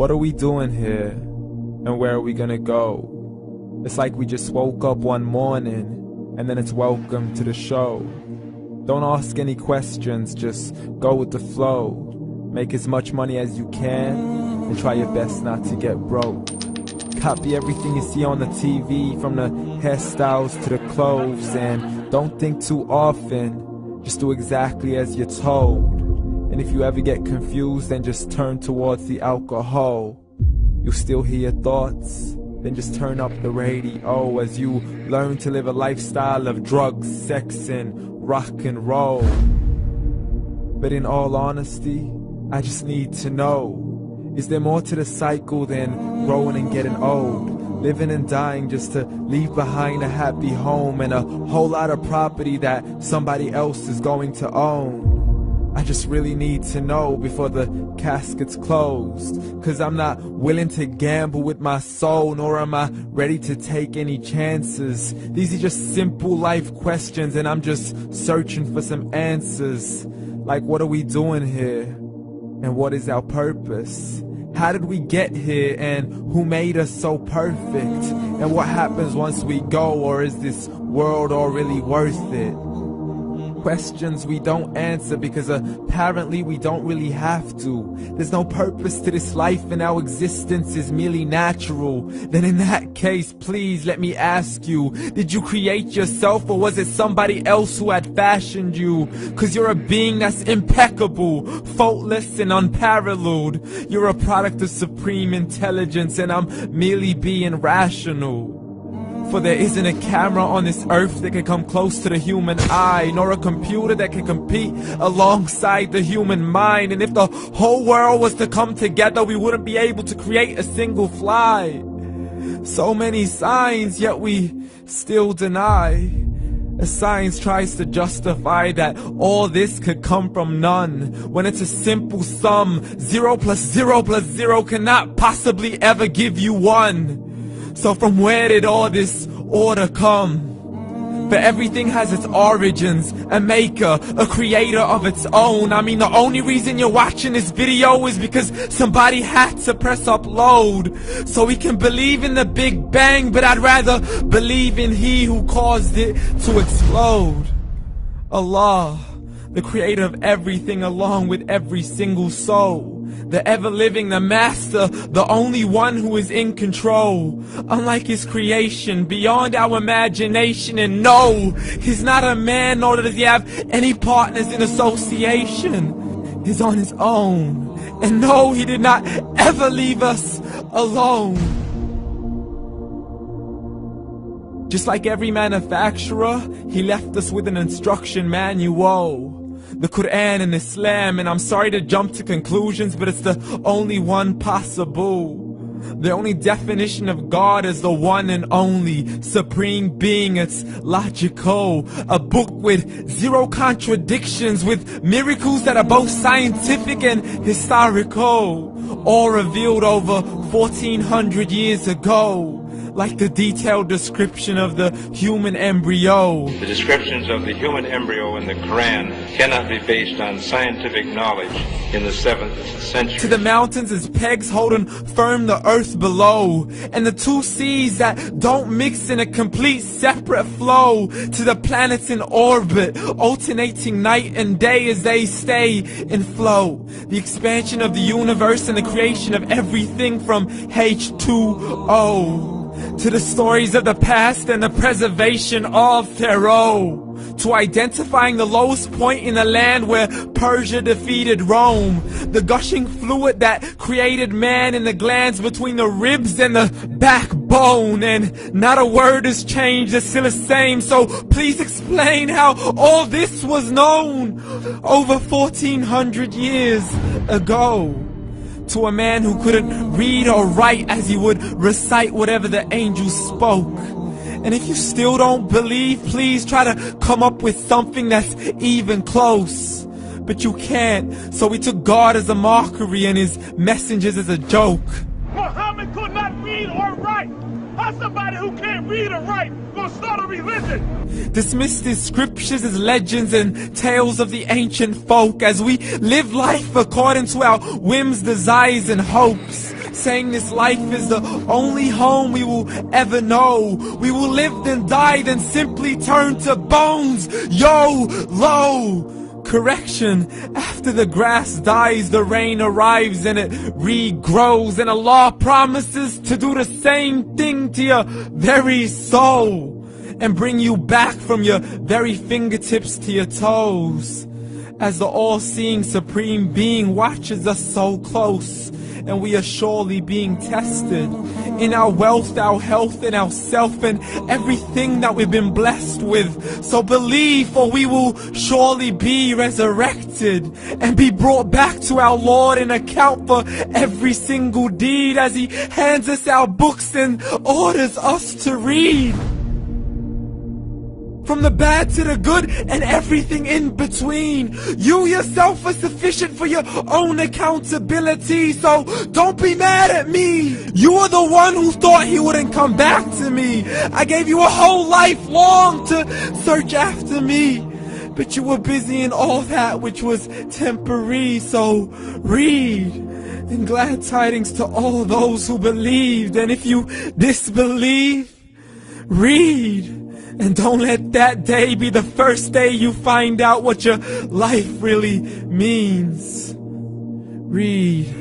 What are we doing here? And where are we gonna go? It's like we just woke up one morning and then it's welcome to the show. Don't ask any questions, just go with the flow. Make as much money as you can and try your best not to get broke. Copy everything you see on the TV, from the hairstyles to the clothes, and don't think too often, just do exactly as you're told. And if you ever get confused, then just turn towards the alcohol. You still hear your thoughts? Then just turn up the radio as you learn to live a lifestyle of drugs, sex, and rock and roll. But in all honesty, I just need to know, is there more to the cycle than growing and getting old? Living and dying just to leave behind a happy home and a whole lot of property that somebody else is going to own. I just really need to know before the casket's closed, 'cause I'm not willing to gamble with my soul, nor am I ready to take any chances. These are just simple life questions and I'm just searching for some answers. Like, what are we doing here? And what is our purpose? How did we get here, and who made us so perfect? And what happens once we go, or is this world all really worth it? Questions we don't answer because apparently we don't really have to. There's no purpose to this life and our existence is merely natural. Then in that case, please let me ask you, did you create yourself, or was it somebody else who had fashioned you? 'Cause you're a being that's impeccable, faultless and unparalleled. You're a product of supreme intelligence and I'm merely being rational. For there isn't a camera on this earth that can come close to the human eye, nor a computer that can compete alongside the human mind. And if the whole world was to come together, we wouldn't be able to create a single fly. So many signs, yet we still deny. As science tries to justify that all this could come from none, when it's a simple sum. 0 plus 0 plus 0 cannot possibly ever give you 1. So from where did all this order come? For everything has its origins, a maker, a creator of its own. I mean, the only reason you're watching this video is because somebody had to press upload. So we can believe in the Big Bang, but I'd rather believe in He who caused it to explode. Allah, the creator of everything along with every single soul. The ever-living, the master, the only one who is in control. Unlike his creation, beyond our imagination. And no, he's not a man, nor does he have any partners in association. He's on his own. And no, he did not ever leave us alone. Just like every manufacturer, he left us with an instruction manual. The Quran and Islam, and I'm sorry to jump to conclusions, but it's the only one possible. The only definition of God is the one and only supreme being. It's logical, a book with 0 contradictions, with miracles that are both scientific and historical, all revealed over 1400 years ago. Like the detailed description of the human embryo. The descriptions of the human embryo in the Quran cannot be based on scientific knowledge in the 7th century. To the mountains as pegs holding firm the earth below, and the 2 seas that don't mix in a complete separate flow. To the planets in orbit, alternating night and day as they stay in flow. The expansion of the universe and the creation of everything from H2O. To the stories of the past and the preservation of Pharaoh. To identifying the lowest point in the land where Persia defeated Rome. The gushing fluid that created man in the glands between the ribs and the backbone. And not a word has changed, it's still the same. So please explain how all this was known over 1400 years ago. To a man who couldn't read or write, as he would recite whatever the angels spoke. And if you still don't believe, please try to come up with something that's even close. But you can't, so we took God as a mockery and his messengers as a joke. Muhammad could not read or write. How's somebody who can't read or write gonna start a religion? Dismiss these scriptures as legends and tales of the ancient folk, as we live life according to our whims, desires, and hopes. saying this life is the only home we will ever know. We will live then die, then simply turn to bones. YOLO! Correction, after the grass dies, the rain arrives and it regrows, and Allah promises to do the same thing to your very soul and bring you back from your very fingertips to your toes, as the all-seeing supreme being watches us so close, and we are surely being tested in our wealth, our health, and our self, and everything that we've been blessed with. So believe, for we will surely be resurrected and be brought back to our Lord and account for every single deed, as He hands us our books and orders us to read. From the bad to the good and everything in between. You yourself are sufficient for your own accountability, so don't be mad at me. You are the one who thought He wouldn't come back to me. I gave you a whole life long to search after me, but you were busy in all that which was temporary. So read, and glad tidings to all those who believed. And if you disbelieve, read. And don't let that day be the first day you find out what your life really means. Read.